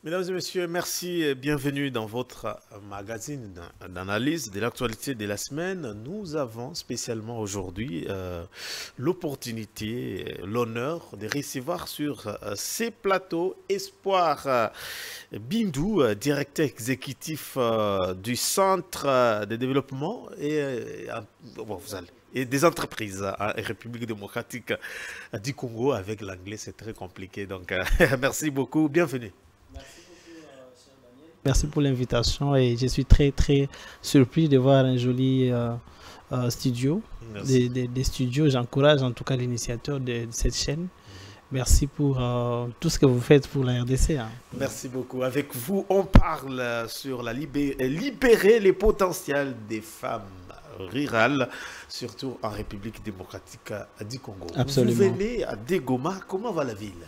Mesdames et messieurs, merci et bienvenue dans votre magazine d'analyse de l'actualité de la semaine. Nous avons spécialement aujourd'hui l'opportunité, l'honneur de recevoir sur ces plateaux Espoir Bindou, directeur exécutif du Centre de développement et des entreprises en République démocratique du Congo. Avec l'anglais, c'est très compliqué. Donc, merci beaucoup. Bienvenue. Merci pour l'invitation et je suis très surpris de voir un joli studio, des studios. J'encourage en tout cas l'initiateur de cette chaîne. Merci pour tout ce que vous faites pour la RDC. Hein. Merci beaucoup. Avec vous, on parle sur libérer les potentiels des femmes rurales, surtout en République démocratique du Congo. Absolument. Vous venez de Goma, comment va la ville?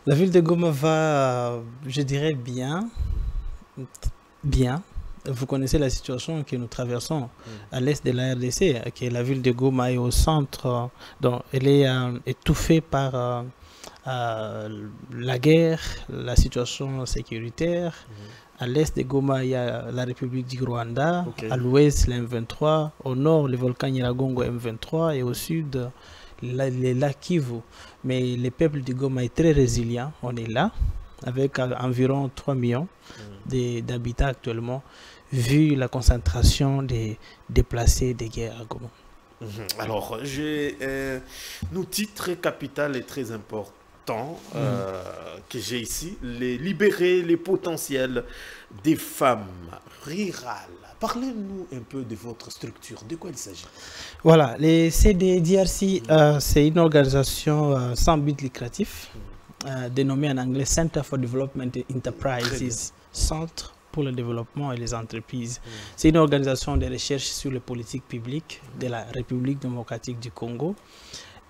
La ville de Goma va, je dirais, bien. Vous connaissez la situation que nous traversons à l'est de la RDC, qui est la ville de Goma est au centre, donc elle est étouffée par la guerre, la situation sécuritaire. À l'est de Goma, il y a la République du Rwanda, à l'ouest, la M23, au nord, le volcan Nyiragongo M23 et au sud, les lacs Kivu. Mais le peuple de Goma est très résilient, on est là, avec environ 3 millions d'habitants actuellement, vu la concentration des déplacés des guerres à Goma. Alors, j'ai un outil très capital et très important que j'ai ici, libérer les potentiels des femmes rurales. Parlez-nous un peu de votre structure, de quoi il s'agit? Voilà, les CDDRC, c'est une organisation sans but lucratif, dénommée en anglais Center for Development Enterprises, Centre pour le développement et les entreprises. C'est une organisation de recherche sur les politiques publiques de la République démocratique du Congo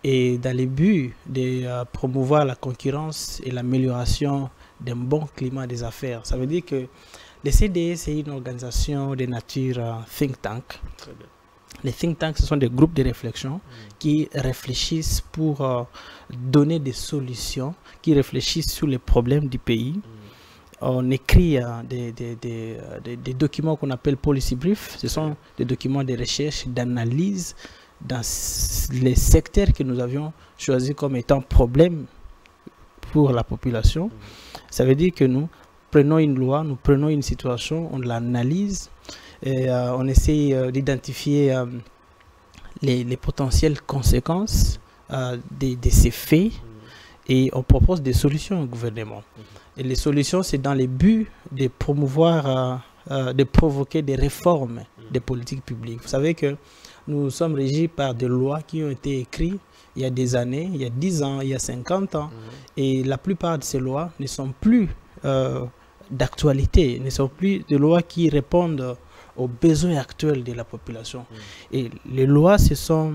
et dans le but de promouvoir la concurrence et l'amélioration d'un bon climat des affaires. Ça veut dire que les CDE, c'est une organisation de nature think tank. Très bien. Les think tanks, ce sont des groupes de réflexion qui réfléchissent pour donner des solutions, qui réfléchissent sur les problèmes du pays. On écrit des documents qu'on appelle policy briefs. Ce sont des documents de recherche, d'analyse dans les secteurs que nous avions choisis comme étant problèmes pour la population. Ça veut dire que nous prenons une loi, nous prenons une situation, on l'analyse et on essaie d'identifier les potentielles conséquences de ces faits et on propose des solutions au gouvernement. Et les solutions, c'est dans le but de promouvoir, de provoquer des réformes des politiques publiques. Vous savez que nous sommes régis par des lois qui ont été écrites il y a des années, il y a 10 ans, il y a 50 ans. Et la plupart de ces lois ne sont plus d'actualité, ne sont plus des lois qui répondent aux besoins actuels de la population. Et les lois, ce sont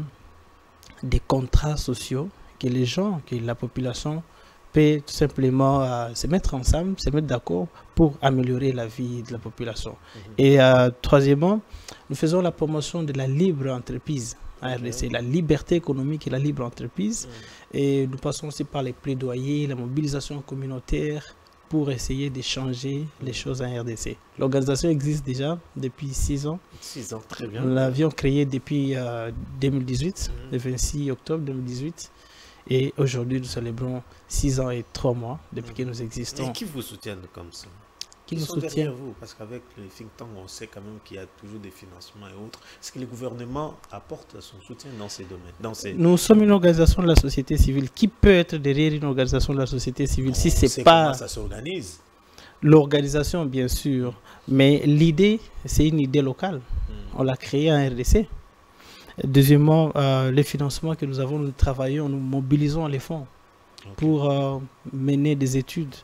des contrats sociaux que les gens, que la population peut tout simplement se mettre ensemble, se mettre d'accord pour améliorer la vie de la population. Et troisièmement, nous faisons la promotion de la libre entreprise. C'est la liberté économique et la libre entreprise. Et nous passons aussi par les plaidoyers, la mobilisation communautaire pour essayer de changer les choses en RDC. L'organisation existe déjà depuis 6 ans. 6 ans, très bien. Nous l'avions créée depuis 2018, le 26 octobre 2018. Et aujourd'hui, nous célébrons 6 ans et 3 mois depuis que nous existons. Et qui vous soutient comme ça? Qui nous sont soutient derrière vous? Parce qu'avec les think tanks, on sait quand même qu'il y a toujours des financements et autres. Est-ce que le gouvernement apporte son soutien dans ces domaines? Nous sommes une organisation de la société civile. Qui peut être derrière une organisation de la société civile si c'est pas... Comment ça s'organise? L'organisation, bien sûr. Mais l'idée, c'est une idée locale. On l'a créée en RDC. Deuxièmement, les financements que nous avons, nous travaillons, nous mobilisons les fonds pour mener des études,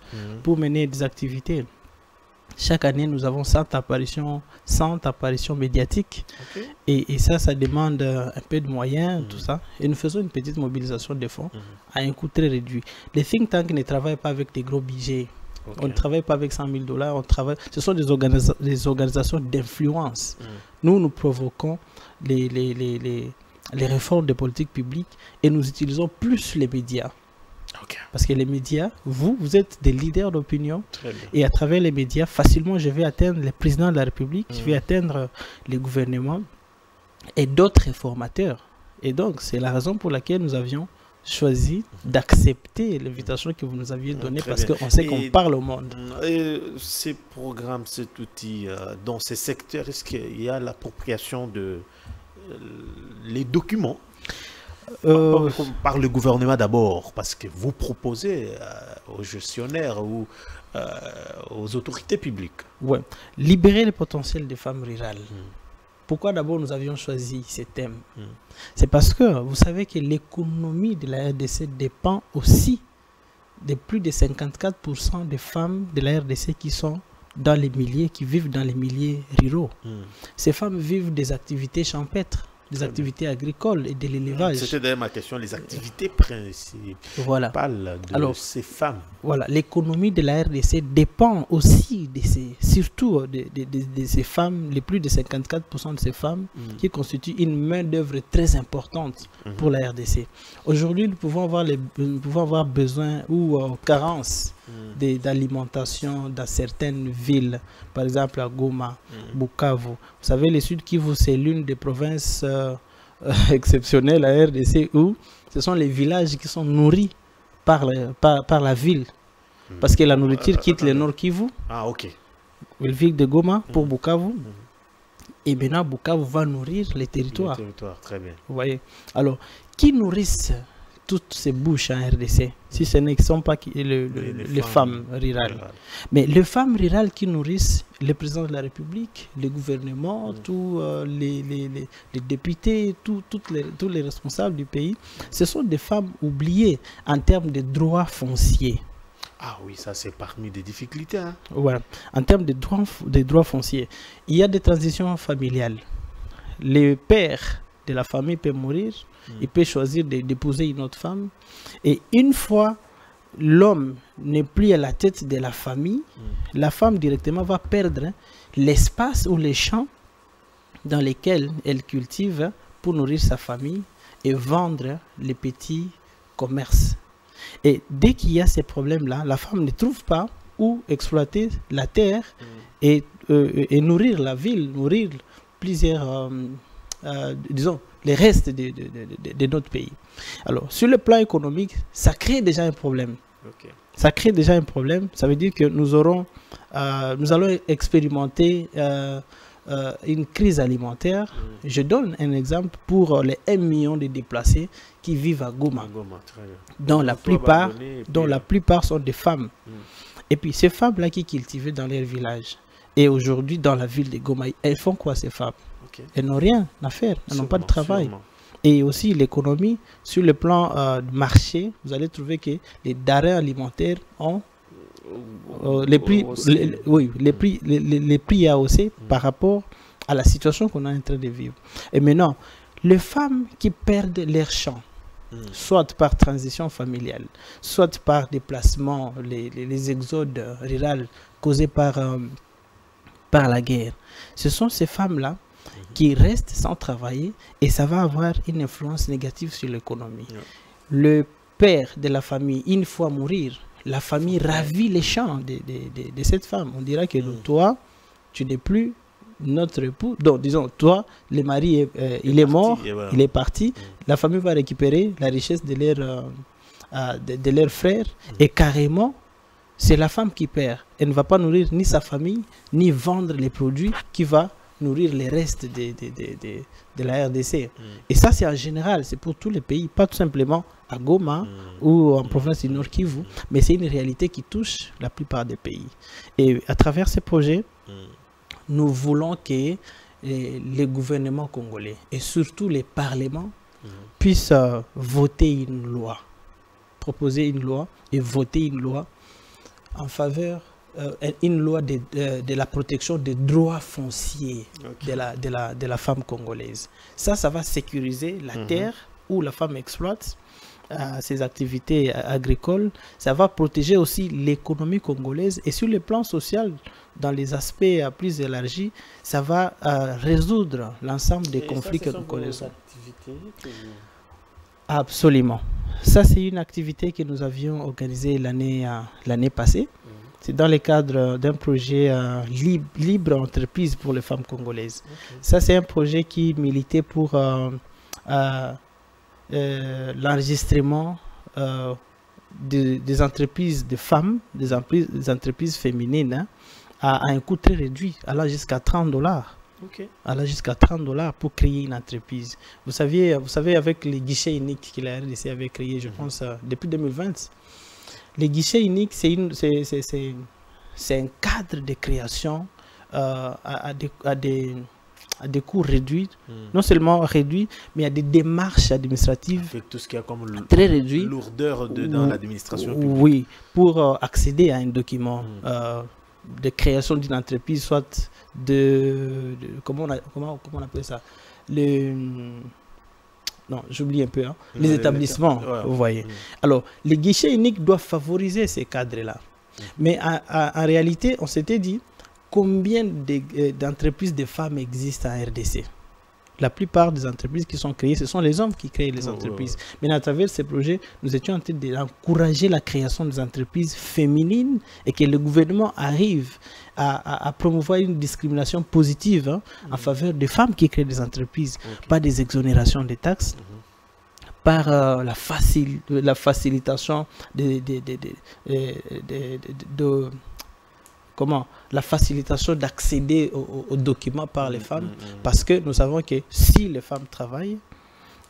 pour mener des activités. Chaque année, nous avons 100 apparitions médiatiques. Et ça demande un peu de moyens, tout ça. Et nous faisons une petite mobilisation des fonds à un coût très réduit. Les think tanks ne travaillent pas avec des gros budgets. On ne travaille pas avec 100 000 $. Ce sont des organisations d'influence. Nous provoquons les réformes des politiques publiques et nous utilisons plus les médias Ok. Parce que les médias, vous êtes des leaders d'opinion. Très bien. Et à travers les médias, facilement, je vais atteindre les présidents de la République, je vais atteindre les gouvernements et d'autres réformateurs. Et donc, c'est la raison pour laquelle nous avions choisi d'accepter l'invitation que vous nous aviez donnée, Très parce bien. qu'on sait Et- qu'on parle au monde. Et ces programmes, cet outil, dans ces secteurs, est-ce qu'il y a l'appropriation de les documents par le gouvernement d'abord, parce que vous proposez aux gestionnaires ou aux autorités publiques. Ouais. Libérer le potentiel des femmes rurales. Pourquoi d'abord nous avions choisi ces thèmes? C'est parce que vous savez que l'économie de la RDC dépend aussi de plus de 54% des femmes de la RDC qui sont dans les milieux, qui vivent dans les milieux ruraux. Ces femmes vivent des activités champêtres, des activités agricoles et de l'élevage. C'était d'ailleurs ma question, les activités principales Voilà. de Alors, ces femmes. Voilà, l'économie de la RDC dépend aussi de surtout de ces femmes, les plus de 54% de ces femmes qui constituent une main-d'œuvre très importante pour la RDC. Aujourd'hui, nous pouvons avoir besoin ou carence d'alimentation dans certaines villes, par exemple à Goma, Bukavu. Vous savez, le Sud Kivu, c'est l'une des provinces exceptionnelles à RDC où ce sont les villages qui sont nourris par la ville. Parce que la nourriture quitte le Nord Kivu, Ah, ok. la ville de Goma, pour Bukavu. Et maintenant, Bukavu va nourrir les territoires. Le territoire, très bien. Vous voyez. Alors, qui nourrissent toutes ces bouches en RDC, si ce ne sont pas les femmes rurales. Mais les femmes rurales qui nourrissent le président de la République, le gouvernement, tous les députés, tous les responsables du pays, ce sont des femmes oubliées en termes de droits fonciers. Ah oui, ça c'est parmi des difficultés. Hein. Voilà. En termes de droits fonciers, il y a des transitions familiales. Le père de la famille peut mourir, il peut choisir d'épouser une autre femme. Et une fois l'homme n'est plus à la tête de la famille, la femme directement va perdre l'espace ou les champs dans lesquels elle cultive pour nourrir sa famille et vendre les petits commerces. Et dès qu'il y a ces problèmes-là, la femme ne trouve pas où exploiter la terre et nourrir la ville, nourrir plusieurs, disons, les restes de notre pays. Alors, sur le plan économique, ça crée déjà un problème. Okay. Ça crée déjà un problème. Ça veut dire que nous allons expérimenter une crise alimentaire. Je donne un exemple pour les 1 million de déplacés qui vivent à Goma, dont la plupart sont des femmes. Et puis ces femmes-là qui cultivaient dans leur village, et aujourd'hui dans la ville de Goma, elles font quoi ces femmes? Elles n'ont rien à faire, elles n'ont pas de travail. Sûrement. Et aussi l'économie, sur le plan du marché, vous allez trouver que les denrées alimentaires ont les prix AOC par rapport à la situation qu'on est en train de vivre. Et maintenant, les femmes qui perdent leur champ, soit par transition familiale, soit par déplacement, les exodes ruraux causés par la guerre, ce sont ces femmes-là qui restent sans travailler et ça va avoir une influence négative sur l'économie. Le père de la famille, une fois mourir, la famille ravit les champs de cette femme. On dira que toi, tu n'es plus notre époux. Donc, disons, toi, le mari, il est mort, il est parti. La famille va récupérer la richesse de leurs frères. Et carrément, c'est la femme qui perd. Elle ne va pas nourrir ni sa famille, ni vendre les produits qui va nourrir les restes de la RDC. Et ça, c'est en général, c'est pour tous les pays, pas tout simplement à Goma ou en province du Nord Kivu, mais c'est une réalité qui touche la plupart des pays. Et à travers ces projets, nous voulons que les gouvernements congolais et surtout les parlements puissent voter une loi, proposer une loi et voter une loi en faveur une loi de la protection des droits fonciers de la femme congolaise. Ça va sécuriser la terre où la femme exploite ses activités agricoles. Ça va protéger aussi l'économie congolaise et sur le plan social, dans les aspects plus élargis, ça va résoudre l'ensemble des conflits que nous connaissons. Absolument. ça c'est une activité que nous avions organisée l'année passée. C'est dans le cadre d'un projet libre entreprise pour les femmes congolaises. Ça, c'est un projet qui militait pour l'enregistrement des entreprises de femmes, des entreprises féminines, hein, à un coût très réduit, allant jusqu'à $30. Allant jusqu'à $30 pour créer une entreprise. Vous savez, avec les guichets uniques que la RDC avait créé, je pense, depuis 2020, les guichets uniques, c'est un cadre de création à des coûts réduits, non seulement réduits, mais à des démarches administratives avec tout ce qu'il y a comme très réduit, lourdeur dans l'administration publique. Oui, pour accéder à un document de création d'une entreprise, soit comment on appelle ça, non, j'oublie un peu, hein. Les établissements, vous voyez. Alors, les guichets uniques doivent favoriser ces cadres-là. Mais en réalité, on s'était dit, combien d'entreprises de femmes existent en RDC? La plupart des entreprises qui sont créées, ce sont les hommes qui créent les entreprises. Mais à travers ces projets, nous étions en train d'encourager la création des entreprises féminines et que le gouvernement arrive à promouvoir une discrimination positive, hein, en faveur des femmes qui créent des entreprises, pas des exonérations des taxes, par la facilitation la facilitation d'accéder aux documents par les femmes, parce que nous savons que si les femmes travaillent,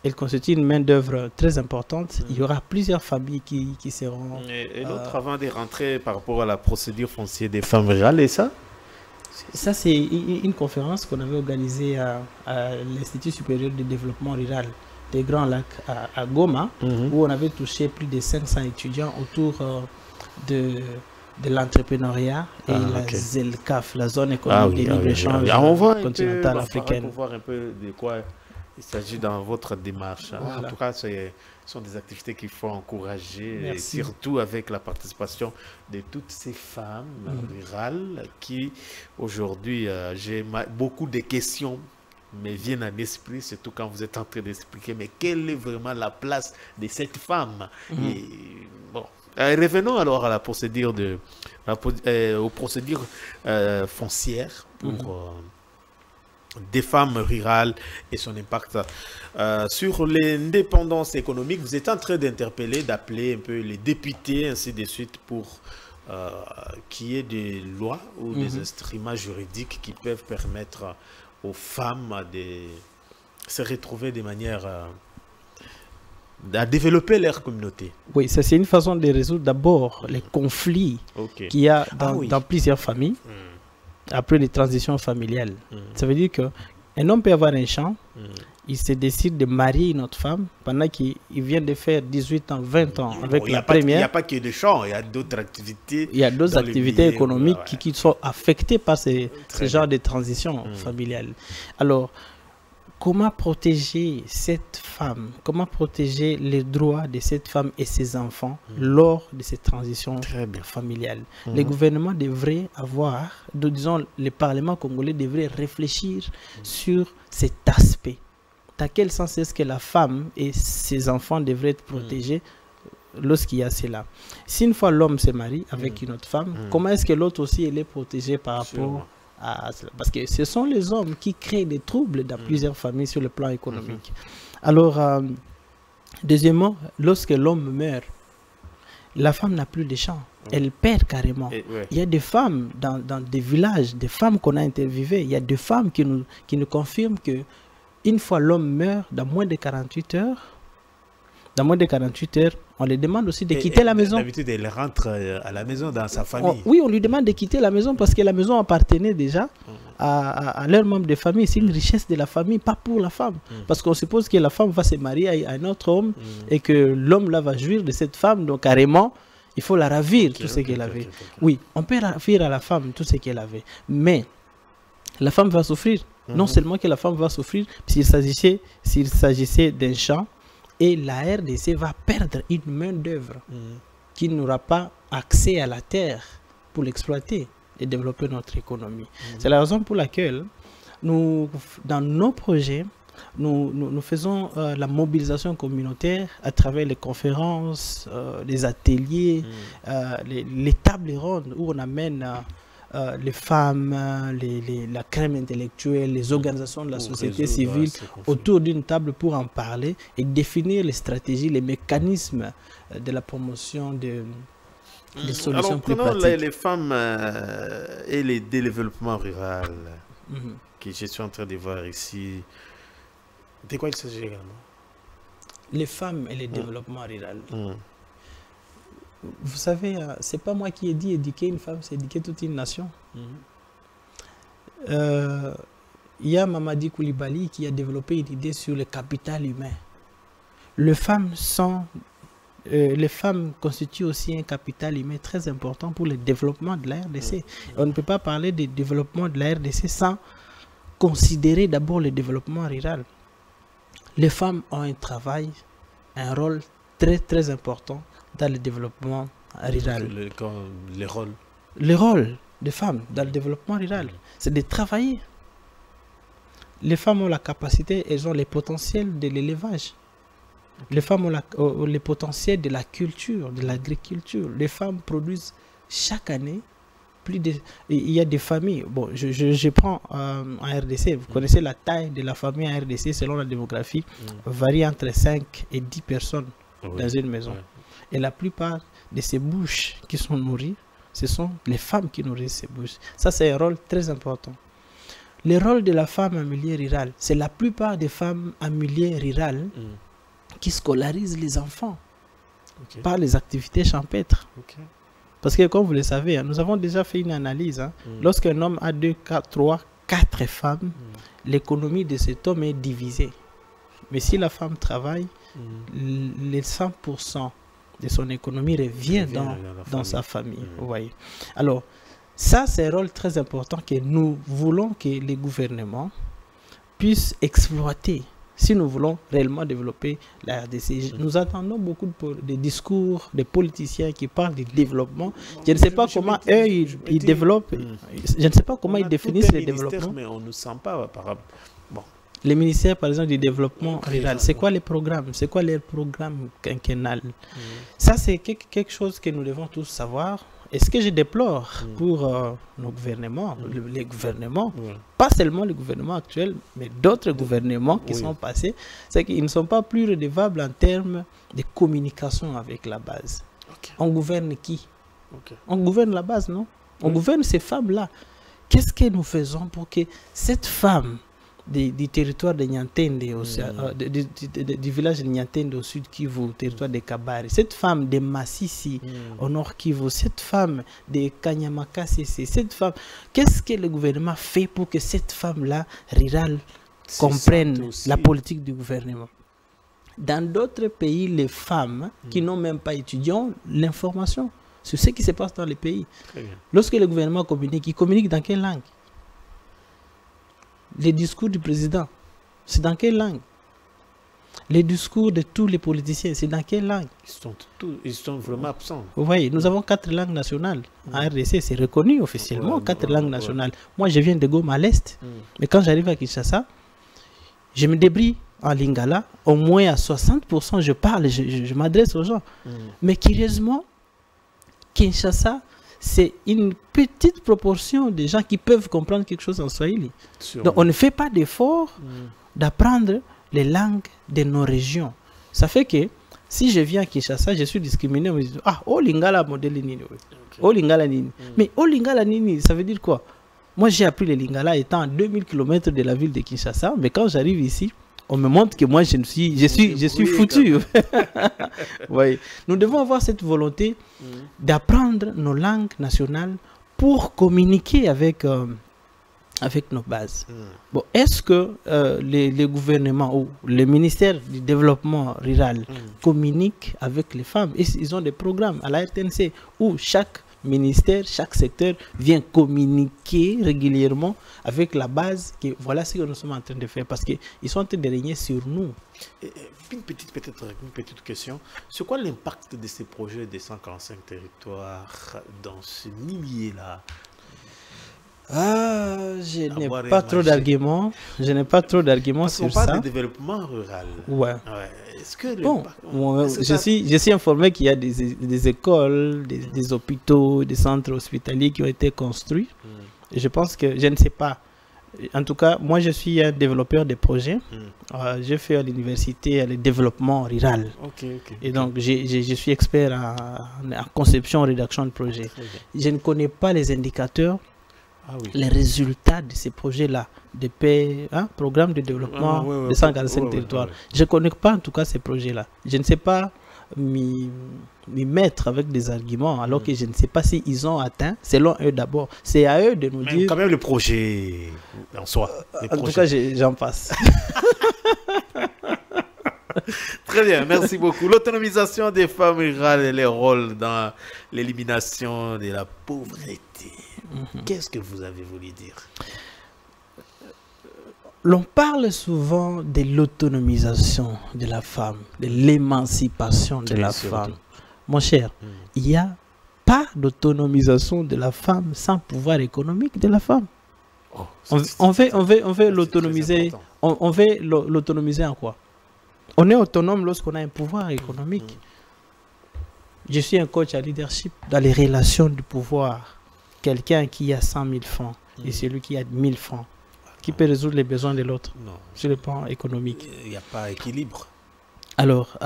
elles constituent une main-d'œuvre très importante. Il y aura plusieurs familles qui seront... Et l'autre, avant de rentrer par rapport à la procédure foncière des femmes rurales, et ça? Ça, c'est une conférence qu'on avait organisée à l'Institut supérieur de développement rural des Grands Lacs à Goma, où on avait touché plus de 500 étudiants autour de l'entrepreneuriat et la ZELCAF, la zone économique de libre-échange continentale africaine. On va voir un peu de quoi il s'agit dans votre démarche. Voilà. En tout cas, ce sont des activités qu'il faut encourager, et surtout avec la participation de toutes ces femmes rurales qui, aujourd'hui, j'ai beaucoup de questions me viennent à l'esprit, surtout quand vous êtes en train d'expliquer, mais quelle est vraiment la place de cette femme? Et, bon, revenons alors à la procédure aux procédures foncières pour des femmes rurales et son impact sur l'indépendance économique. Vous êtes en train d'interpeller, d'appeler un peu les députés, ainsi de suite, pour qu'il y ait des lois ou des instruments juridiques qui peuvent permettre aux femmes de se retrouver de manière à développer leur communauté. Oui, ça c'est une façon de résoudre d'abord les conflits qu'il y a dans plusieurs familles après les transitions familiales. Ça veut dire qu'un homme peut avoir un champ, il se décide de marier une autre femme pendant qu'il vient de faire 18 ans, 20 ans avec la première. Il n'y a pas que des champs, il y a d'autres activités. Il y a d'autres activités économiques qui sont affectées par ce genre de transition familiale. Alors, comment protéger cette femme? Comment protéger les droits de cette femme et ses enfants lors de cette transition familiale? Le gouvernement devrait avoir, disons, le Parlement congolais devrait réfléchir sur cet aspect. Dans quel sens est-ce que la femme et ses enfants devraient être protégés lorsqu'il y a cela? Si une fois l'homme se marie avec une autre femme, comment est-ce que l'autre aussi elle est protégée par rapport à cela? Parce que ce sont les hommes qui créent des troubles dans plusieurs familles sur le plan économique. Alors, deuxièmement, lorsque l'homme meurt, la femme n'a plus de champ. Elle perd carrément. Il y a des femmes dans des villages, des femmes qu'on a interviewées, il y a des femmes qui nous confirment que une fois l'homme meurt, dans moins de 48 heures, on lui demande aussi de quitter la maison. D'habitude, elle rentre à la maison, dans sa famille. Oui, on lui demande de quitter la maison parce que la maison appartenait déjà à leurs membres de famille. C'est une richesse de la famille, pas pour la femme. Parce qu'on suppose que la femme va se marier à un autre homme et que l'homme là va jouir de cette femme. Donc carrément, il faut la ravir, tout ce qu'elle avait. Oui, on peut ravir à la femme tout ce qu'elle avait. Mais la femme va souffrir. Non seulement que la femme va souffrir, s'il s'agissait d'un champ, et la RDC va perdre une main-d'œuvre qui n'aura pas accès à la terre pour l'exploiter et développer notre économie. C'est la raison pour laquelle nous, dans nos projets, nous faisons la mobilisation communautaire à travers les conférences, les ateliers, les tables rondes où on amène les femmes, la crème intellectuelle, les organisations de la société civile autour d'une table pour en parler et définir les stratégies, les mécanismes de la promotion des solutions plus pratiques. Alors, les femmes et les développements rural que je suis en train de voir ici. De quoi il s'agit également? Les femmes et les développements rural. Vous savez, c'est pas moi qui ai dit éduquer une femme, c'est éduquer toute une nation. Il y a Mamadi Koulibaly qui a développé une idée sur le capital humain. Les femmes constituent aussi un capital humain très important pour le développement de la RDC. On ne peut pas parler de développement de la RDC sans considérer d'abord le développement rural. Les femmes ont un rôle très très important dans le développement rural. Les rôles des femmes dans le développement rural, c'est de travailler. Les femmes ont la capacité, elles ont les potentiels de l'élevage. Les femmes ont les potentiels de la culture, de l'agriculture. Les femmes produisent chaque année plus de... Il y a des familles. Bon, je prends en RDC. Vous connaissez la taille de la famille en RDC selon la démographie, varie entre 5 et 10 personnes dans une maison. Et la plupart de ces bouches qui sont nourries, ce sont les femmes qui nourrissent ces bouches. Ça, c'est un rôle très important. Le rôle de la femme en milieu rural, c'est la plupart des femmes en milieu rural qui scolarisent les enfants par les activités champêtres. Parce que, comme vous le savez, nous avons déjà fait une analyse. Lorsqu'un homme a 2, 4, 3, 4 femmes, l'économie de cet homme est divisée. Mais si la femme travaille, les 100% de son économie revient dans sa famille. Vous voyez. Alors, ça, c'est un rôle très important que nous voulons que les gouvernements puissent exploiter si nous voulons réellement développer la RDC. Nous attendons beaucoup de discours des politiciens qui parlent du développement. Je ne sais pas comment eux, ils développent. Je ne sais pas comment ils définissent le développement. Mais on ne sent pas, par exemple. Bon. Les ministères, par exemple, du développement rural, c'est quoi les programmes? C'est quoi les programmes quinquennal? Ça, c'est quelque chose que nous devons tous savoir. Et ce que je déplore pour nos gouvernements, les gouvernements, pas seulement le gouvernement actuel, mais d'autres gouvernements qui sont passés, c'est qu'ils ne sont pas plus redevables en termes de communication avec la base. On gouverne qui? On gouverne la base, non? On gouverne ces femmes-là. Qu'est-ce que nous faisons pour que cette femme du territoire de Niantende, du village de Niantende au sud Kivu, territoire de Kabare, cette femme de Massissi au nord Kivu, cette femme de Kanyamakasi, cette femme, qu'est-ce que le gouvernement fait pour que cette femme-là, rurale, comprenne la politique du gouvernement? Dans d'autres pays, les femmes qui n'ont même pas étudié ont l'information sur ce qui se passe dans les pays. Lorsque le gouvernement communique, il communique dans quelle langue? Les discours du président, c'est dans quelle langue? Les discours de tous les politiciens, c'est dans quelle langue? Ils sont vraiment absents. Vous voyez, nous avons 4 langues nationales. En RDC, c'est reconnu officiellement, 4 langues nationales. Moi, je viens de Goma à l'Est, mais quand j'arrive à Kinshasa, je me débrouille en lingala. Au moins à 60%, je parle, je m'adresse aux gens. Mais curieusement, Kinshasa, c'est une petite proportion de gens qui peuvent comprendre quelque chose en Swahili. Donc, on ne fait pas d'effort d'apprendre les langues de nos régions. Ça fait que, si je viens à Kinshasa, je suis discriminé. On me dit, ah, oh, lingala modèle nini. Oh, lingala nini. Mais oh, lingala nini, ça veut dire quoi? Moi, j'ai appris le lingala étant à 2000 km de la ville de Kinshasa. Mais quand j'arrive ici, on me montre que moi, je suis foutu. Oui. Nous devons avoir cette volonté d'apprendre nos langues nationales pour communiquer avec nos bases. Bon, est-ce que les gouvernements ou le ministère du développement rural communiquent avec les femmes? Ils ont des programmes à la RTNC où chaque ministère, chaque secteur vient communiquer régulièrement avec la base que voilà ce que nous sommes en train de faire parce qu'ils sont en train de régner sur nous. Une petite question. C'est quoi l'impact de ces projets des 145 territoires dans ce milieu-là? Je n'ai pas trop d'arguments. Je n'ai pas trop d'arguments sur ça. On parle de développement rural. Ouais. Est-ce que je suis informé qu'il y a des écoles, des hôpitaux, des centres hospitaliers qui ont été construits. Et je pense que, je ne sais pas. En tout cas, moi, je suis un développeur de projets. J'ai fait à l'université le développement rural. Et donc, je suis expert en conception, rédaction de projets. Je ne connais pas les indicateurs, les résultats de ces projets-là, de paix, programme de développement de 145 territoires. Je ne connais pas en tout cas ces projets-là. Je ne sais pas m'y mettre avec des arguments alors que je ne sais pas s'ils ont atteint, selon eux d'abord. C'est à eux de nous dire... Quand même le projet en soi. En tout cas, j'en passe. Très bien, merci beaucoup. L'autonomisation des femmes rurales et les rôles dans l'élimination de la pauvreté. Qu'est-ce que vous avez voulu dire? L'on parle souvent de l'autonomisation de la femme, de l'émancipation de la femme. Mon cher, il n'y a pas d'autonomisation de la femme sans pouvoir économique de la femme. On veut l'autonomiser. On veut l'autonomiser en quoi? On est autonome lorsqu'on a un pouvoir économique. Je suis un coach à leadership dans les relations du pouvoir. Quelqu'un qui a 100 000 francs et celui qui a 1000 francs, qui peut résoudre les besoins de l'autre sur le plan économique. Il n'y a pas d'équilibre. Alors,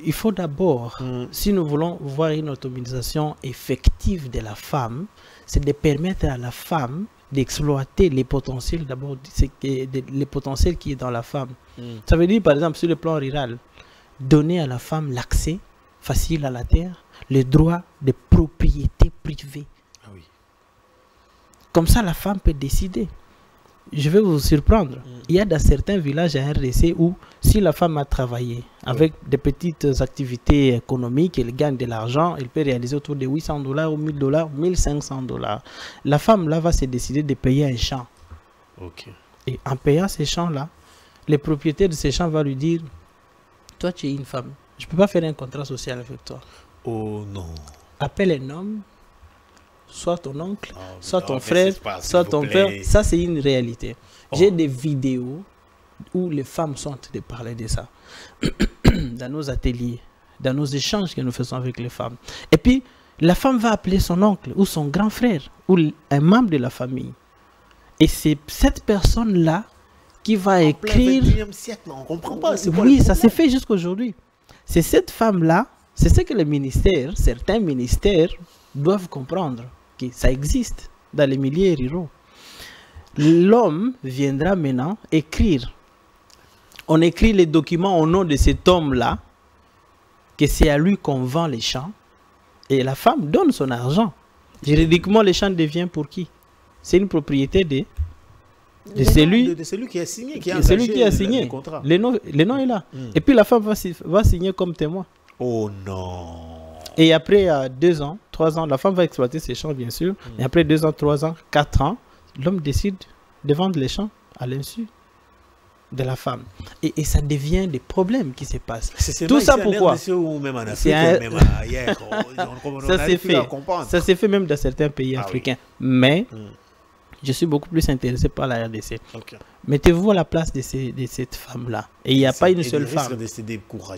il faut d'abord, si nous voulons voir une autonomisation effective de la femme, c'est de permettre à la femme d'exploiter les potentiels, d'abord, les potentiels qui est dans la femme. Ça veut dire, par exemple, sur le plan rural, donner à la femme l'accès facile à la terre, le droit de propriété privée. Comme ça, la femme peut décider. Je vais vous surprendre. Il y a dans certains villages à RDC où, si la femme a travaillé avec des petites activités économiques, elle gagne de l'argent, elle peut réaliser autour de $800 ou $1000, $1500. La femme, là, va se décider de payer un champ. Et en payant ces champs-là, le propriétaire de ces champs va lui dire, toi, tu es une femme. Je ne peux pas faire un contrat social avec toi. Oh non. Appelle un homme, soit ton oncle, soit ton frère, soit ton père. Ça, c'est une réalité. J'ai des vidéos où les femmes sont en train de parler de ça. Dans nos ateliers, dans nos échanges que nous faisons avec les femmes. Et puis, la femme va appeler son oncle ou son grand frère ou un membre de la famille. Et c'est cette personne-là qui va écrire... Au XXIe siècle, on ne comprend pas. Oui, ça s'est fait jusqu'aujourd'hui. C'est cette femme-là, c'est ce que les ministères, certains ministères, doivent comprendre. Ça existe dans les milieux ruraux. L'homme viendra maintenant écrire. On écrit les documents au nom de cet homme-là, que c'est à lui qu'on vend les champs, et la femme donne son argent. Juridiquement, les champs deviennent pour qui? C'est une propriété de celui qui a signé, celui qui a signé. Le nom est là. Et puis la femme va signer comme témoin. Oh non. Et après 2 ans, 3 ans, la femme va exploiter ses champs, bien sûr. Et après 2 ans, 3 ans, 4 ans, l'homme décide de vendre les champs à l'insu de la femme. Et ça devient des problèmes qui se passent. Tout ça pourquoi? Ça s'est fait même dans certains pays africains. Mais je suis beaucoup plus intéressé par la RDC. Mettez-vous à la place de cette femme-là. Et il n'y a pas une seule femme.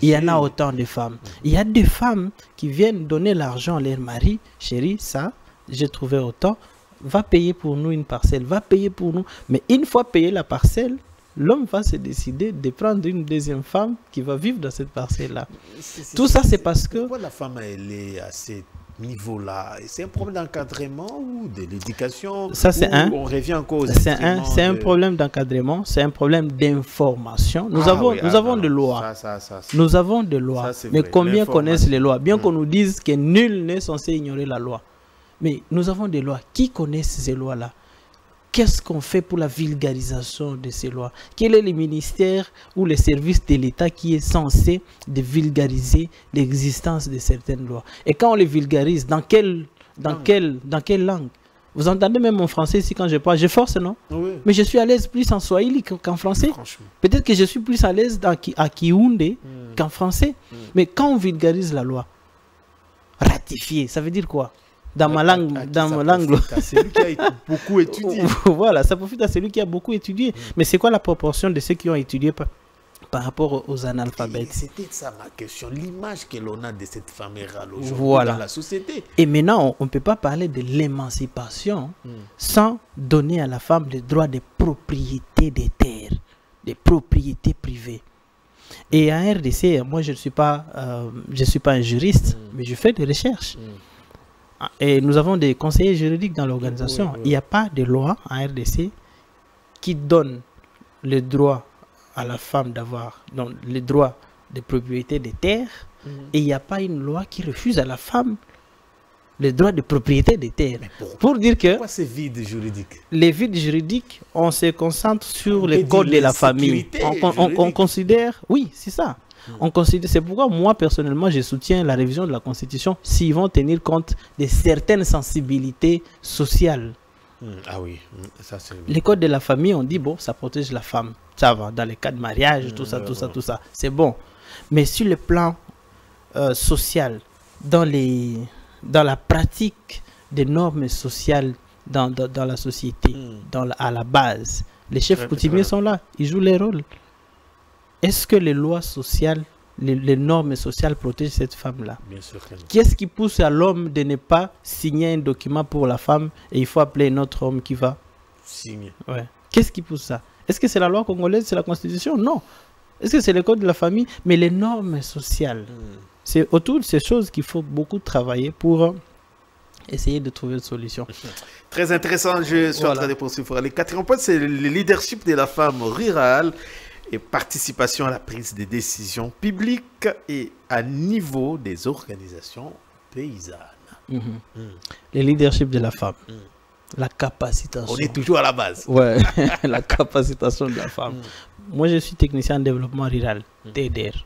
Il y en a autant de femmes. Il y a des femmes qui viennent donner l'argent à leur mari. Chérie, ça, j'ai trouvé autant. Va payer pour nous une parcelle. Va payer pour nous. Mais une fois payé la parcelle, l'homme va se décider de prendre une deuxième femme qui va vivre dans cette parcelle-là. Tout ça, c'est parce que... Pourquoi la femme, elle est à ce niveau-là? C'est un problème d'encadrement ou de l'éducation? Ça, c'est un... On revient encore aux c'est un problème d'encadrement, c'est un problème d'information. Nous avons des lois. Nous avons des lois. Mais combien connaissent les lois? Bien qu'on nous dise que nul n'est censé ignorer la loi. Mais nous avons des lois. Qui connaissent ces lois-là? Qu'est-ce qu'on fait pour la vulgarisation de ces lois? Quel est le ministère ou le service de l'État qui est censé de vulgariser l'existence de certaines lois? Et quand on les vulgarise, dans quelle langue? Vous entendez même en français ici quand je parle, je force, non? Oui. Mais je suis à l'aise plus en swahili qu'en français. Peut-être que je suis plus à l'aise à Kiunde qu'en français. Mais quand on vulgarise la loi, ratifier, ça veut dire quoi? dans ma langue, C'est lui qui a beaucoup étudié. Voilà, ça profite à celui qui a beaucoup étudié. Mais c'est quoi la proportion de ceux qui ont étudié par rapport aux analphabètes? C'était ça ma question, l'image que l'on a de cette femme rurale aujourd'hui dans la société. Et maintenant, on ne peut pas parler de l'émancipation sans donner à la femme le droit de propriété des terres, des propriétés privées. Et en RDC, moi je ne suis pas un juriste, mais je fais des recherches. Et nous avons des conseillers juridiques dans l'organisation. Il n'y a pas de loi en RDC qui donne le droit à la femme d'avoir le droit de propriété des terres, et il n'y a pas une loi qui refuse à la femme le droit de propriété des terres. Pour dire que pourquoi c'est vide juridique? Les vides juridiques, on se concentre sur le code de la famille. On considère, oui, c'est ça. On considère, c'est pourquoi moi personnellement je soutiens la révision de la Constitution s'ils vont tenir compte de certaines sensibilités sociales. Ah oui, ça c'est... Les codes de la famille, on dit bon, ça protège la femme, ça va, dans les cas de mariage, tout ça, c'est bon. Mais sur le plan social, dans la pratique des normes sociales dans la société, à la base, les chefs coutumiers sont là, ils jouent les rôles. Est-ce que les lois sociales, les normes sociales protègent cette femme-là? Bien sûr que non. Qu'est-ce qui pousse à l'homme de ne pas signer un document pour la femme et il faut appeler un autre homme qui va signer? Ouais. Qu'est-ce qui pousse ça? Est-ce que c'est la loi congolaise, c'est la Constitution? Non. Est-ce que c'est le code de la famille? Mais les normes sociales. C'est autour de ces choses qu'il faut beaucoup travailler pour essayer de trouver une solution. Très intéressant, je suis en train de poursuivre. Le quatrième point, c'est le leadership de la femme rurale et participation à la prise des décisions publiques et à niveau des organisations paysannes. Le leadership de la femme, la capacitation. On est toujours à la base. Ouais, la capacitation de la femme. Moi, je suis technicien en développement rural, TDR.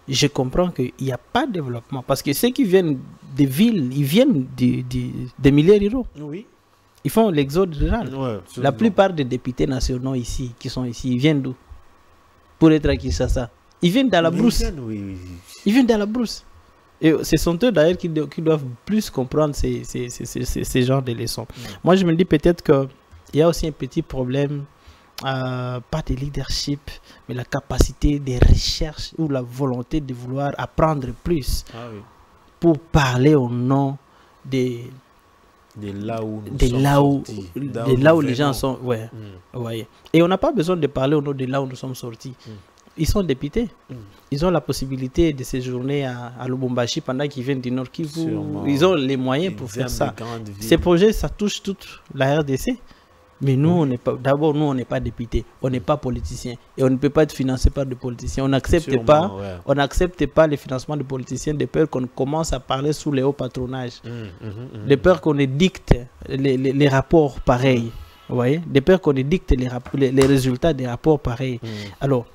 Je comprends qu'il n'y a pas de développement parce que ceux qui viennent des villes, ils viennent des milieux ruraux. Oui. Ils font l'exode rural. Ouais, la plupart des députés nationaux ici, qui sont ici, ils viennent d'où? Pour être à Kinshasa. Ils viennent dans la brousse. Ils viennent dans la brousse. Et ce sont eux d'ailleurs qui doivent plus comprendre ces genres de leçons. Moi, je me dis peut-être qu'il y a aussi un petit problème, pas de leadership, mais la capacité de recherche ou la volonté de vouloir apprendre plus pour parler au nom de là où les gens sont. Ouais. Et on n'a pas besoin de parler au nom de là où nous sommes sortis. Ils sont députés. Ils ont la possibilité de séjourner à Lubumbashi pendant qu'ils viennent du Nord Kivu. Ils ont les moyens pour faire ça. Ces projets, ça touche toute la RDC. Mais nous, on n'est pas. D'abord, nous, on n'est pas députés. On n'est pas politiciens. Et on ne peut pas être financé par des politiciens. On n'accepte pas les financements de politiciens de peur qu'on commence à parler sous les hauts patronages. De peur qu'on édicte les rapports pareils. Vous voyez? De peur qu'on édicte les résultats des rapports pareils. Alors,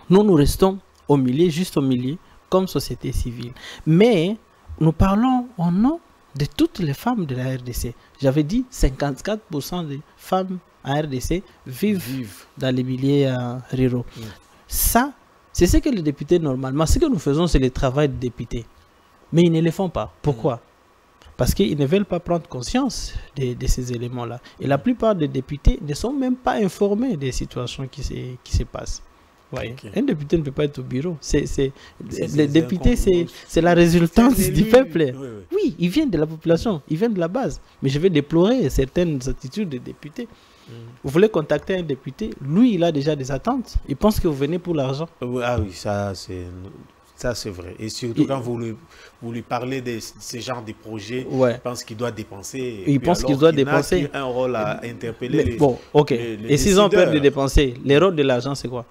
nous restons au milieu, juste au milieu, comme société civile. Mais nous parlons au nom de toutes les femmes de la RDC. J'avais dit 54% des femmes en RDC vivent dans les milieux ruraux. Ça, c'est ce que les députés, normalement, ce que nous faisons, c'est le travail des députés. Mais ils ne le font pas. Pourquoi? Parce qu'ils ne veulent pas prendre conscience de ces éléments-là. Et la plupart des députés ne sont même pas informés des situations qui se passent. Ouais. Un député ne peut pas être au bureau. Les députés, c'est la résultante du peuple. Oui, ils viennent de la population, ils viennent de la base. Mais je vais déplorer certaines attitudes des députés. Vous voulez contacter un député, lui, il a déjà des attentes. Il pense que vous venez pour l'argent. Ah oui, ça c'est vrai. Et surtout quand vous lui parlez de ce genre de projet, il pense qu'il doit dépenser. Il pense qu'il doit dépenser. Un rôle à interpeller. Bon, ok. Et s'ils ont peur de dépenser, les rôles de l'argent, c'est quoi?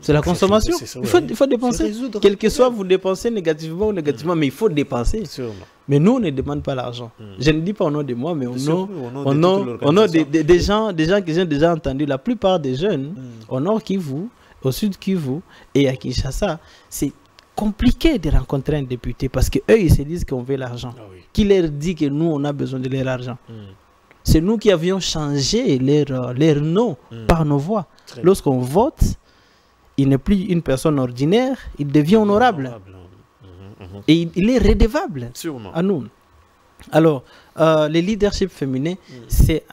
C'est la consommation. Il faut dépenser. Quel que soit, vous dépensez négativement ou négativement, mais il faut dépenser. Mais nous, on ne demande pas l'argent. Je ne dis pas au nom de moi, mais au nom des gens que j'ai déjà entendu. La plupart des jeunes, au nord Kivu, au sud Kivu et à Kinshasa, c'est compliqué de rencontrer un député parce qu'eux, ils se disent qu'on veut l'argent. Qui leur dit que nous, on a besoin de leur argent? C'est nous qui avions changé leur nom par nos voix. Lorsqu'on vote, il n'est plus une personne ordinaire, il devient honorable. Et il est redevable à nous. Alors, le leadership féminin, c'est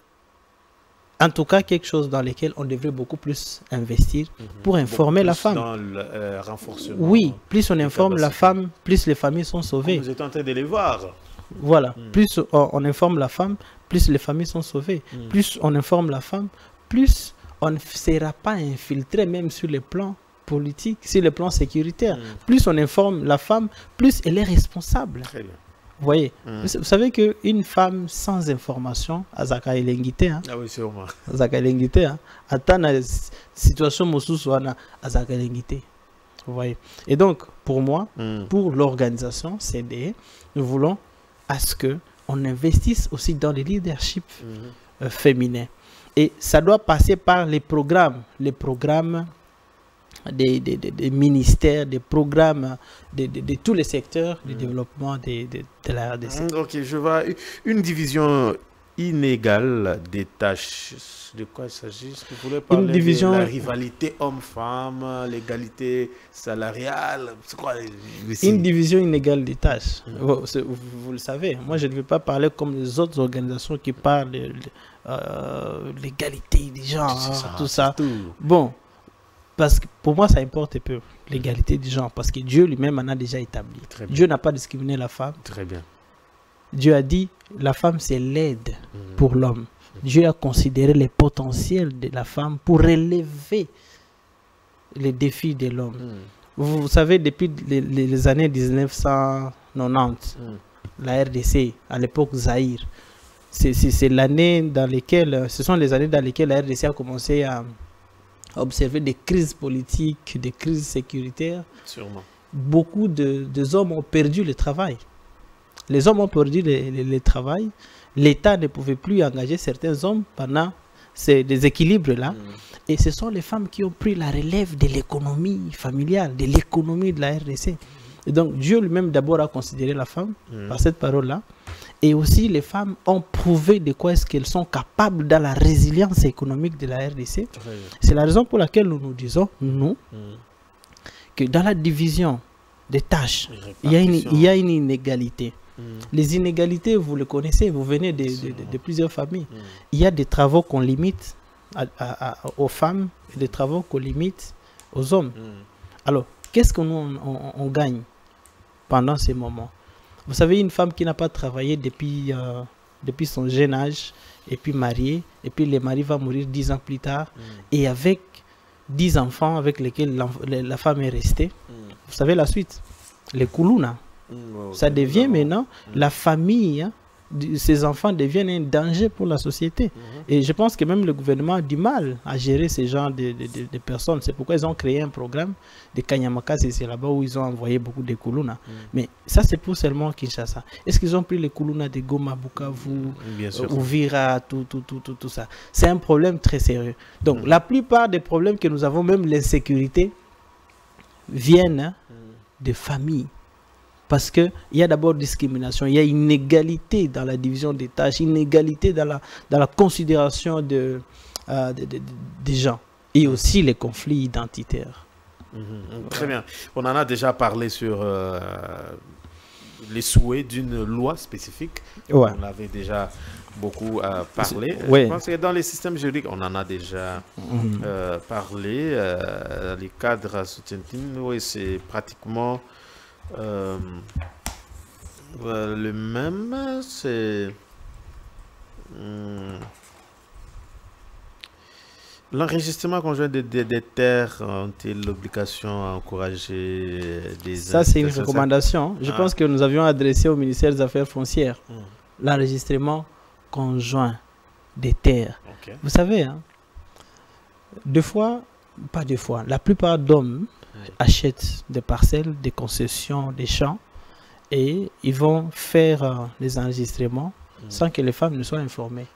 en tout cas quelque chose dans lequel on devrait beaucoup plus investir pour informer la femme. Dans le renforcement. Oui, plus on informe la femme, plus les familles sont sauvées. Vous êtes en train de les voir. Voilà, plus on informe la femme, plus les familles sont sauvées. Plus on informe la femme, plus on ne sera pas infiltré même sur le plan politique, sur le plan sécuritaire. Plus on informe la femme, plus elle est responsable. Très bien. Vous voyez, vous savez qu'une femme sans information, Azaka Elengite, hein, ah oui, sûrement. Azaka Elengite, hein, attend la situation Moussousou, Azaka Elengite. Vous voyez. Et donc, pour moi, pour l'organisation CDE, nous voulons à ce qu'on investisse aussi dans le leadership féminin. Et ça doit passer par les programmes des ministères, des programmes de tous les secteurs du développement de la RDC. Ok, je vois une division inégale des tâches. De quoi il s'agit? Est-ce que vous voulez parler de la rivalité homme-femme, l'égalité salariale? C'est quoi une division inégale des tâches. Vous le savez, moi je ne vais pas parler comme les autres organisations qui parlent de l'égalité des genres, tout ça. Bon. Parce que pour moi, ça importe peu, l'égalité du genre, parce que Dieu lui-même en a déjà établi. Dieu n'a pas discriminé la femme. Très bien. Dieu a dit, la femme, c'est l'aide pour l'homme. Dieu a considéré les potentiels de la femme pour relever les défis de l'homme. Vous savez, depuis les années 1990, la RDC, à l'époque Zaïre, c'est l'année dans laquelle, ce sont les années dans lesquelles la RDC a commencé à observer des crises politiques, des crises sécuritaires. Sûrement. Beaucoup de hommes ont perdu le travail. Les hommes ont perdu le travail. L'État ne pouvait plus engager certains hommes pendant ces déséquilibres-là. Et ce sont les femmes qui ont pris la relève de l'économie familiale, de l'économie de la RDC. Et donc Dieu lui-même d'abord a considéré la femme par cette parole-là. Et aussi, les femmes ont prouvé de quoi est-ce qu'elles sont capables dans la résilience économique de la RDC. C'est la raison pour laquelle nous nous disons, nous, que dans la division des tâches, il y a une inégalité. Les inégalités, vous le connaissez, vous venez de plusieurs familles. Il y a des travaux qu'on limite aux femmes et des travaux qu'on limite aux hommes. Alors, qu'est-ce qu'on gagne pendant ces moments? Vous savez, une femme qui n'a pas travaillé depuis son jeune âge, et puis mariée, et puis le mari va mourir 10 ans plus tard, et avec 10 enfants avec lesquels la femme est restée, vous savez la suite, les koulouna. Ça devient maintenant la famille, hein, ces enfants deviennent un danger pour la société. Et je pense que même le gouvernement a du mal à gérer ce genre de personnes. C'est pourquoi ils ont créé un programme de Kanyamaka, c'est là-bas où ils ont envoyé beaucoup de Koulouna. Mais ça, c'est pour seulement Kinshasa. Est-ce qu'ils ont pris les Koulouna de Goma, Bukavu, Ouvira, tout ça? C'est un problème très sérieux. Donc, la plupart des problèmes que nous avons, même l'insécurité, viennent de familles. Parce qu'il y a d'abord discrimination, il y a inégalité dans la division des tâches, inégalité dans la considération des gens. Et aussi les conflits identitaires. Très bien. On en a déjà parlé sur les souhaits d'une loi spécifique. Ouais. On avait déjà beaucoup parlé. Ouais. Je pense que dans les systèmes juridiques, on en a déjà parlé. Les cadres à soutien, oui, c'est pratiquement... le même, c'est l'enregistrement conjoint des terres ont-ils l'obligation à encourager des... Ça, c'est une recommandation. Je pense que nous avions adressé au ministère des Affaires foncières l'enregistrement conjoint des terres. Vous savez, hein, la plupart d'hommes achètent des parcelles, des concessions, des champs et ils vont faire les enregistrements sans que les femmes ne soient informées.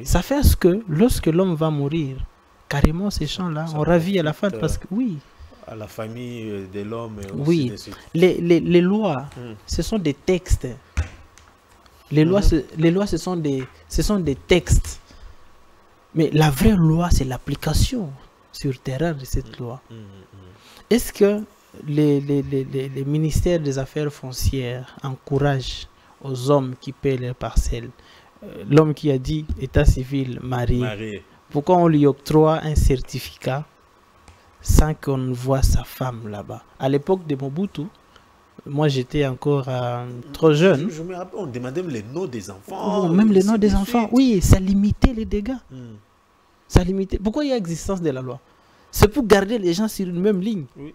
Ça fait ce que lorsque l'homme va mourir, carrément ces champs-là, on ravit à la fin parce que à la famille de l'homme. Oui, les lois, ce sont des textes. Les lois, ce sont des textes. Mais la vraie loi, c'est l'application sur terrain de cette loi. Est-ce que les ministères des Affaires foncières encouragent aux hommes qui paient leurs parcelles. L'homme qui a dit état civil, marié. Pourquoi on lui octroie un certificat sans qu'on ne voit sa femme là-bas? À l'époque de Mobutu, moi j'étais encore trop jeune. Je me rappelle, on demandait même les noms des enfants. Oh, même les noms des enfants, oui, ça limitait les dégâts. Ça limitait. Pourquoi il y a existence de la loi? C'est pour garder les gens sur une même ligne. Oui.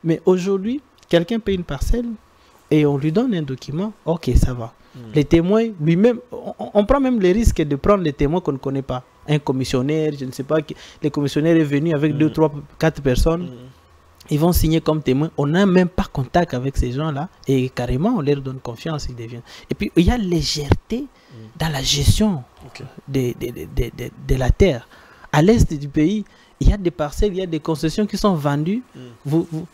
Mais aujourd'hui, quelqu'un paye une parcelle et on lui donne un document, ok, ça va. Les témoins, lui-même, on prend même les risques de prendre les témoins qu'on ne connaît pas. Un commissionnaire, je ne sais pas, le commissionnaire est venu avec 2, 3, 4 personnes. Ils vont signer comme témoins. On n'a même pas contact avec ces gens-là et carrément, on leur donne confiance. Ils deviennent. Et puis, il y a légèreté dans la gestion de la terre. À l'est du pays, il y a des parcelles, il y a des concessions qui sont vendues.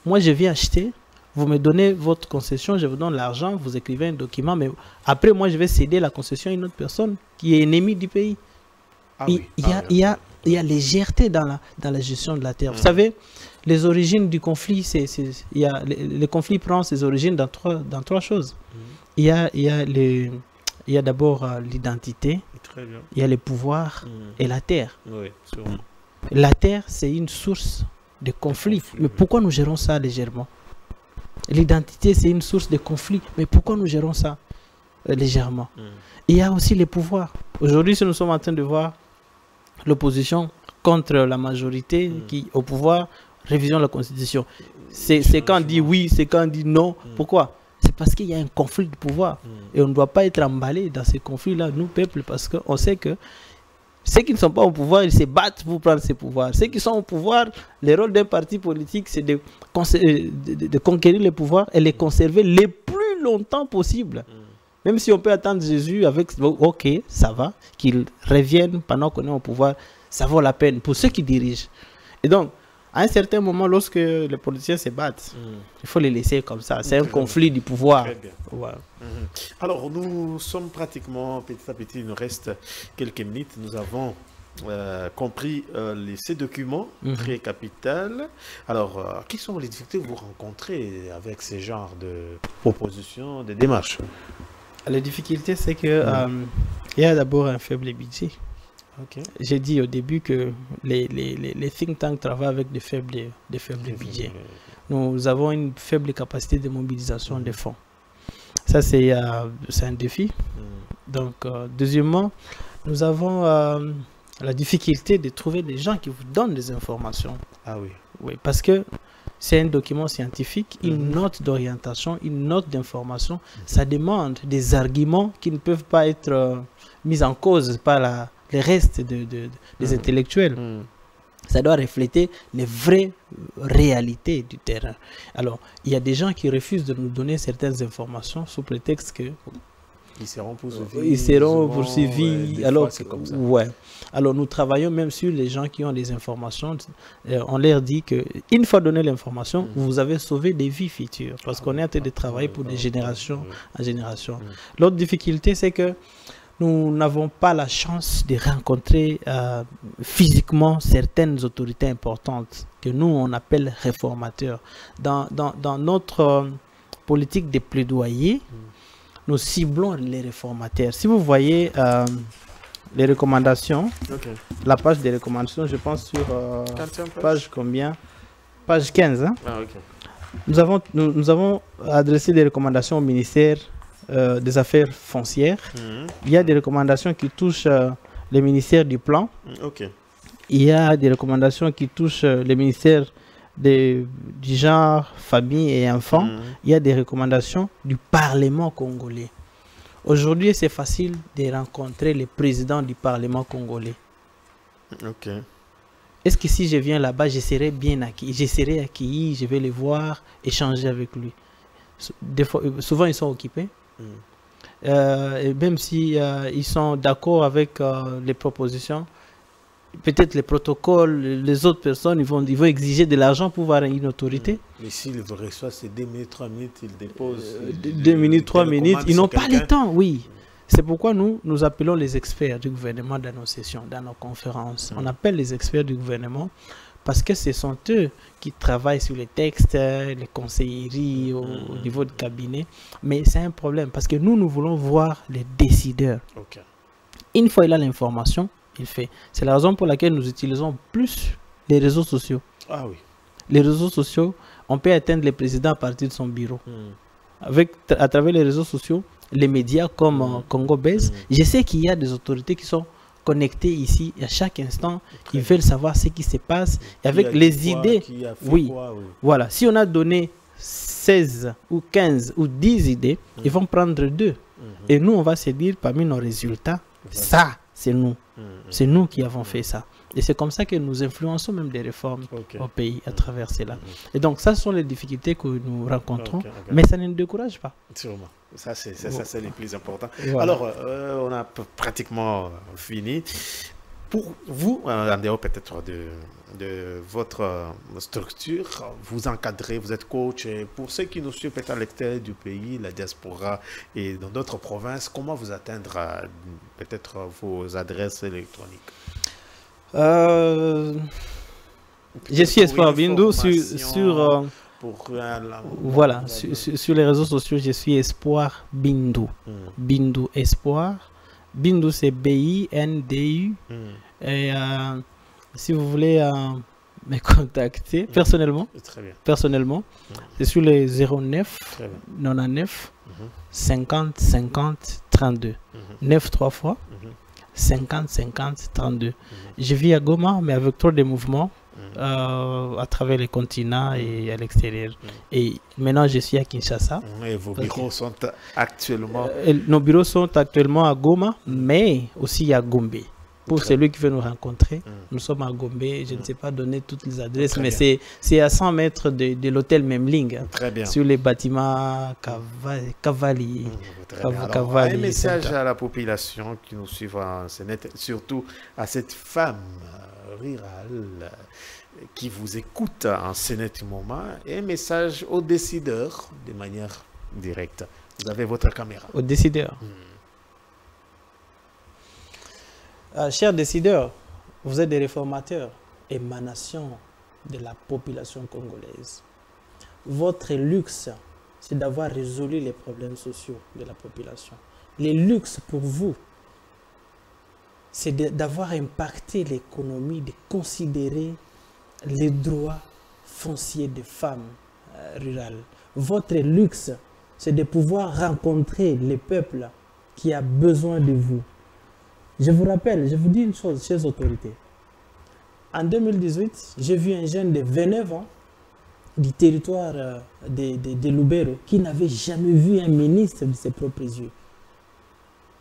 Moi, je viens acheter. Vous me donnez votre concession, je vous donne l'argent, vous écrivez un document, mais après, moi, je vais céder la concession à une autre personne qui est ennemie du pays. Il y a légèreté dans la gestion de la terre. Vous savez, les origines du conflit, le conflit prend ses origines dans trois choses. Il y a d'abord l'identité, il y a le pouvoir et la terre. Oui, la terre, c'est une source de conflit. Mais pourquoi nous gérons ça légèrement? L'identité, c'est une source de conflit. Mais pourquoi nous gérons ça légèrement? Il y a aussi les pouvoirs. Aujourd'hui, si nous sommes en train de voir l'opposition contre la majorité qui au pouvoir, révision de la Constitution. C'est quand on dit oui, c'est quand on dit non. Pourquoi? C'est parce qu'il y a un conflit de pouvoir. Et on ne doit pas être emballé dans ces conflits-là, nous, peuple, parce qu'on sait que ceux qui ne sont pas au pouvoir, ils se battent pour prendre ces pouvoirs. Ceux qui sont au pouvoir, le rôle d'un parti politique, c'est de conquérir le pouvoir et les conserver le plus longtemps possible. Même si on peut attendre Jésus avec, ok, ça va, qu'il revienne pendant qu'on est au pouvoir, ça vaut la peine pour ceux qui dirigent. Et donc, à un certain moment, lorsque les politiciens se battent, il faut les laisser comme ça. C'est un conflit du pouvoir. Très bien. Ouais. Alors, nous sommes pratiquement, petit à petit, il nous reste quelques minutes. Nous avons compris ces documents très capitaux. Alors, quelles sont les difficultés que vous rencontrez avec ce genre de propositions, de démarches? La difficulté, c'est que il y a d'abord un faible budget. J'ai dit au début que les think tanks travaillent avec des faibles budgets. Nous avons une faible capacité de mobilisation des fonds. Ça, c'est un défi. Donc, deuxièmement, nous avons la difficulté de trouver des gens qui vous donnent des informations. Ah oui. Oui, parce que c'est un document scientifique, une note d'orientation, une note d'information. Ça demande des arguments qui ne peuvent pas être mis en cause par les restes des intellectuels. Ça doit refléter les vraies réalités du terrain. Alors, il y a des gens qui refusent de nous donner certaines informations sous prétexte que ils seront poursuivis. Ils seront poursuivis. Alors, comme ça. Ouais. Alors, nous travaillons même sur les gens qui ont des informations. On leur dit qu'une fois donné l'information, vous avez sauvé des vies futures. Parce qu'on est en train de travailler pour des générations en génération. L'autre difficulté, c'est que nous n'avons pas la chance de rencontrer physiquement certaines autorités importantes que nous, on appelle réformateurs. Dans notre politique de plaidoyer, nous ciblons les réformateurs. Si vous voyez les recommandations, la page des recommandations, je pense sur page combien? Page 15. Hein? Nous avons adressé des recommandations au ministère des Affaires foncières. Il y a des recommandations qui touchent le ministère du Plan. Il y a des recommandations qui touchent le ministère du genre, famille et enfants. Il y a des recommandations du Parlement congolais. Aujourd'hui, c'est facile de rencontrer le président du Parlement congolais. Est-ce que si je viens là-bas, je serai bien accueilli, je vais le voir, échanger avec lui? Souvent, ils sont occupés. Et même si ils sont d'accord avec les propositions, peut-être les protocoles, les autres personnes, ils vont exiger de l'argent pour voir une autorité. Mais s'ils reçoivent ces 2 minutes, 3 minutes, ils déposent. 2 minutes, 3 minutes, ils n'ont pas le temps, oui. C'est pourquoi nous appelons les experts du gouvernement dans nos sessions, dans nos conférences. On appelle les experts du gouvernement parce que ce sont eux qui travaillent sur les textes, les conseilleries au niveau du cabinet. Mais c'est un problème parce que nous voulons voir les décideurs. Ok. Une fois il a l'information, il fait. C'est la raison pour laquelle nous utilisons plus les réseaux sociaux. Ah oui. Les réseaux sociaux, on peut atteindre le président à partir de son bureau. À travers les réseaux sociaux, les médias comme Congo Base, je sais qu'il y a des autorités qui sont connectées ici et à chaque instant, ils veulent savoir ce qui se passe. Et avec les idées, oui, voilà. Si on a donné 16 ou 15 ou 10 idées, ils vont prendre 2. Et nous, on va se dire parmi nos résultats, ça, c'est nous. C'est nous qui avons fait ça. Et c'est comme ça que nous influençons même des réformes au pays à travers cela. Et donc, ça, ce sont les difficultés que nous rencontrons, mais ça ne nous décourage pas. Sûrement. Ça, c'est le plus important. Voilà. Alors, on a pratiquement fini. Pour vous, en dehors peut-être de votre structure, vous encadrez, vous êtes coach. Et pour ceux qui nous suivent peut-être à l'extérieur du pays, la diaspora et dans d'autres provinces, comment vous atteindre peut-être vos adresses électroniques? Je suis Espoir Bindu voilà, sur les réseaux sociaux, je suis Espoir Bindu. Bindu Espoir. Bindu, c'est B-I-N-D-U. Et si vous voulez me contacter personnellement, c'est sur les 09 99 50 50 32. 9 3 fois. 50 50 32. Je vis à Goma, mais avec trop de mouvements à travers les continents et à l'extérieur. Et maintenant, je suis à Kinshasa. Et vos bureaux sont actuellement... nos bureaux sont actuellement à Goma, mais aussi à Gombe. Pour celui qui veut nous rencontrer, nous sommes à Gombe. Je ne sais pas donner toutes les adresses, mais c'est à 100 mètres de l'hôtel Memling. Très bien. Sur les bâtiments Cavalier. Un message à la population qui nous suit en Sénat, surtout à cette femme rurale qui vous écoute en Sénat moment, et un message aux décideurs de manière directe. Vous avez votre caméra. Aux décideurs. Chers décideurs, vous êtes des réformateurs, émanation de la population congolaise. Votre luxe, c'est d'avoir résolu les problèmes sociaux de la population. Le luxe pour vous, c'est d'avoir impacté l'économie, de considérer les droits fonciers des femmes rurales. Votre luxe, c'est de pouvoir rencontrer les peuples qui ont besoin de vous. Je vous rappelle, je vous dis une chose, chers autorités. En 2018, j'ai vu un jeune de 29 ans du territoire de Lubero qui n'avait jamais vu un ministre de ses propres yeux.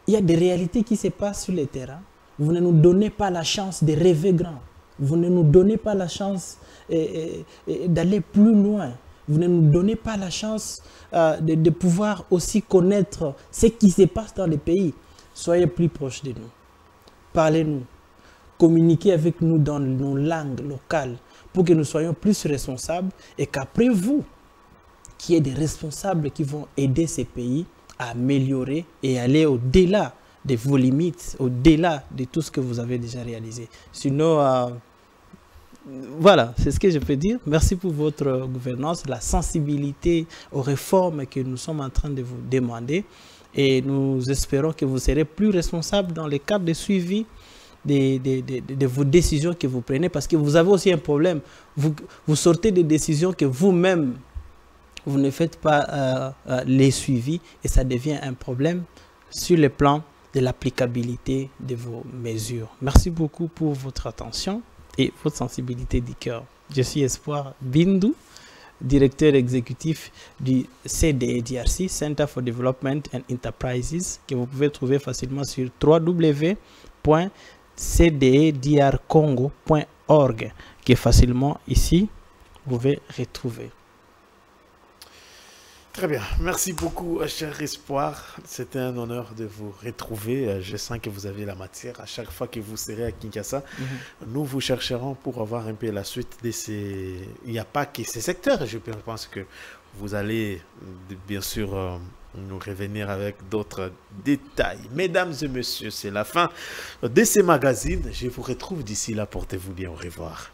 Il y a des réalités qui se passent sur le terrain. Vous ne nous donnez pas la chance de rêver grand. Vous ne nous donnez pas la chance d'aller plus loin. Vous ne nous donnez pas la chance de pouvoir aussi connaître ce qui se passe dans le pays. Soyez plus proches de nous. Parlez-nous. Communiquez avec nous dans nos langues locales pour que nous soyons plus responsables et qu'après vous, qu'il y ait des responsables qui vont aider ces pays à améliorer et aller au-delà de vos limites, au-delà de tout ce que vous avez déjà réalisé. Sinon, voilà, c'est ce que je peux dire. Merci pour votre gouvernance, la sensibilité aux réformes que nous sommes en train de vous demander. Et nous espérons que vous serez plus responsables dans le cadre de suivi de vos décisions que vous prenez. Parce que vous avez aussi un problème. Vous sortez des décisions que vous-même, vous ne faites pas les suivis. Et ça devient un problème sur le plan de l'applicabilité de vos mesures. Merci beaucoup pour votre attention et votre sensibilité du cœur. Je suis Espoir Bindu, directeur exécutif du CDE-DRC, Center for Development and Enterprises, que vous pouvez trouver facilement sur www.cdedrcongo.org, qui est facilement ici, vous pouvez retrouver. Très bien. Merci beaucoup, cher Espoir. C'était un honneur de vous retrouver. Je sens que vous avez la matière. À chaque fois que vous serez à Kinshasa, nous vous chercherons pour avoir un peu la suite de ces... Il n'y a pas que ces secteurs. Je pense que vous allez, bien sûr, nous revenir avec d'autres détails. Mesdames et messieurs, c'est la fin de ces magazines. Je vous retrouve d'ici là. Portez-vous bien. Au revoir.